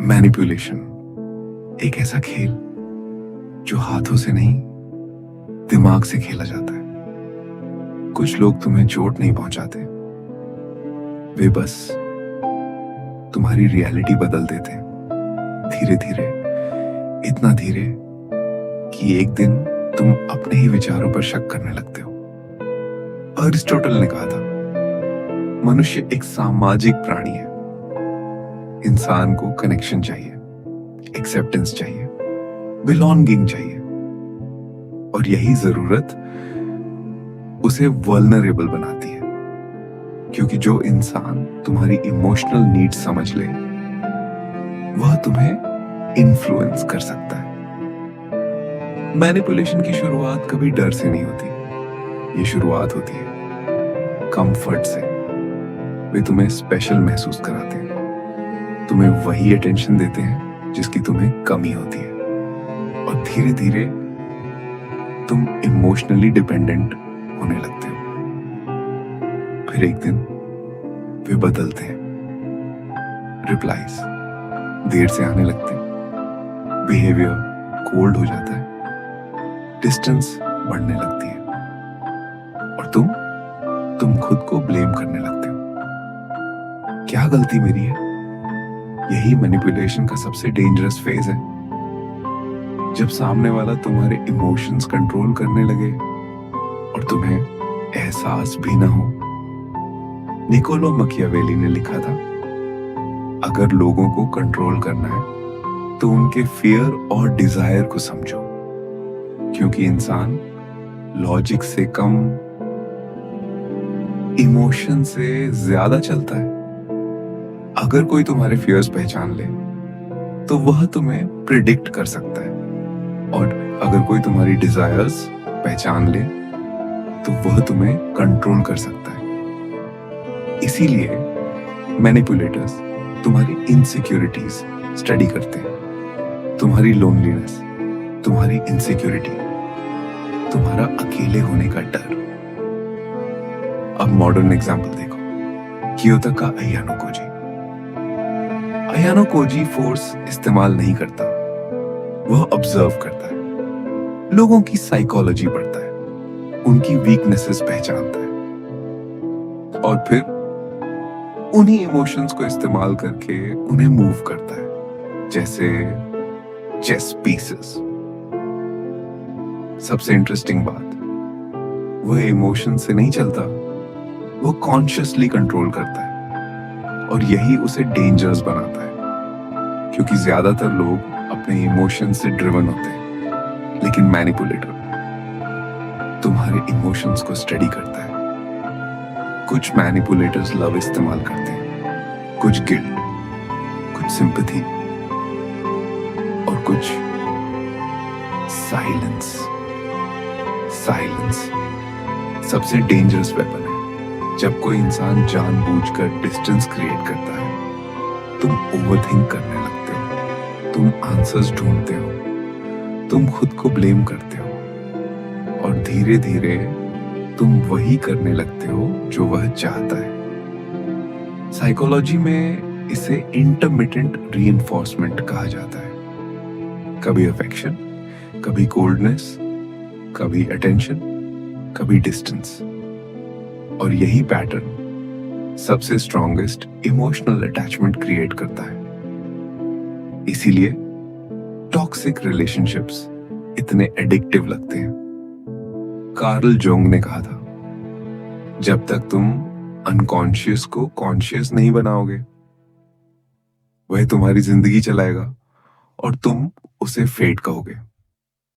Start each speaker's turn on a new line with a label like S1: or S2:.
S1: Manipulation एक ऐसा खेल जो हाथों से नहीं, दिमाग से खेला जाता है। कुछ लोग तुम्हें चोट नहीं पहुंचाते, वे बस तुम्हारी रियलिटी बदल देते हैं, धीरे धीरे, इतना धीरे कि एक दिन तुम अपने ही विचारों पर शक करने लगते हो। अरिस्टोटल ने कहा था, मनुष्य एक सामाजिक प्राणी है। इंसान को कनेक्शन चाहिए, एक्सेप्टेंस चाहिए, बिलोंगिंग चाहिए, और यही जरूरत उसे वल्नरेबल बनाती है। क्योंकि जो इंसान तुम्हारी इमोशनल नीड्स समझ ले, वह तुम्हें इन्फ्लुएंस कर सकता है। मैनिपुलेशन की शुरुआत कभी डर से नहीं होती, ये शुरुआत होती है कंफर्ट से। वे तुम्हें स्पेशल महसूस कराते हैं, तुम्हें वही अटेंशन देते हैं जिसकी तुम्हें कमी होती है, और धीरे धीरे तुम इमोशनली डिपेंडेंट होने लगते हो। फिर एक दिन वे बदलते हैं, रिप्लाईज देर से आने लगते हैं, बिहेवियर कोल्ड हो जाता है, डिस्टेंस बढ़ने लगती है, और तुम खुद को ब्लेम करने लगते हो। क्या गलती मेरी है? यही मैनिपुलेशन का सबसे डेंजरस फेज है, जब सामने वाला तुम्हारे इमोशंस कंट्रोल करने लगे और तुम्हें एहसास भी ना हो। निकोलो मकियावेली ने लिखा था, अगर लोगों को कंट्रोल करना है तो उनके फियर और डिजायर को समझो, क्योंकि इंसान लॉजिक से कम, इमोशन से ज्यादा चलता है। अगर कोई तुम्हारे फियर्स पहचान ले तो वह तुम्हें प्रिडिक्ट कर सकता है, और अगर कोई तुम्हारी डिजायर्स पहचान ले तो वह तुम्हें कंट्रोल कर सकता है। इसीलिए मैनिपुलेटर्स तुम्हारी इनसिक्योरिटीज स्टडी करते हैं, तुम्हारी लोनलीनेस, तुम्हारी इनसिक्योरिटी, तुम्हारा अकेले होने का डर। अब मॉडर्न एग्जांपल देखो, कियोटोका Ayano Koji. Ayano Koji force इस्तेमाल नहीं करता, वह ऑब्जर्व करता है, लोगों की साइकोलॉजी पढ़ता है, उनकी वीकनेसेस पहचानता है, और फिर उन्हीं इमोशंस को इस्तेमाल करके उन्हें मूव करता है, जैसे चेस पीसेस। सबसे इंटरेस्टिंग बात, वह इमोशन से नहीं चलता, वह कॉन्शियसली कंट्रोल करता है, और यही उसे डेंजरस बनाता है। क्योंकि ज्यादातर लोग अपने इमोशन से ड्रिवन होते हैं, लेकिन मैनिपुलेटर तुम्हारे इमोशंस को स्टडी करता है। कुछ मैनिपुलेटर्स लव इस्तेमाल करते हैं, कुछ गिल्ट, कुछ सिंपैथी, और कुछ साइलेंस। साइलेंस सबसे डेंजरस वेपन है। जब कोई इंसान जानबूझकर डिस्टेंस क्रिएट करता है, तुम ओवरथिंक करने लगते हो, तुम आंसर्स ढूंढते हो, तुम खुद को ब्लेम करते हो, और धीरे धीरे तुम वही करने लगते हो जो वह चाहता है। साइकोलॉजी में इसे इंटरमिटेंट रीइंफोर्समेंट कहा जाता है। कभी अफेक्शन, कभी कोल्डनेस, कभी अटेंशन, कभी डिस्टेंस, और यही पैटर्न सबसे स्ट्रॉन्गेस्ट इमोशनल अटैचमेंट क्रिएट करता है। इसीलिए टॉक्सिक रिलेशनशिप्स इतने एडिक्टिव लगते हैं। कार्ल जोंग ने कहा था, जब तक तुम अनकॉन्शियस को कॉन्शियस नहीं बनाओगे, वह तुम्हारी जिंदगी चलाएगा और तुम उसे फेट कहोगे।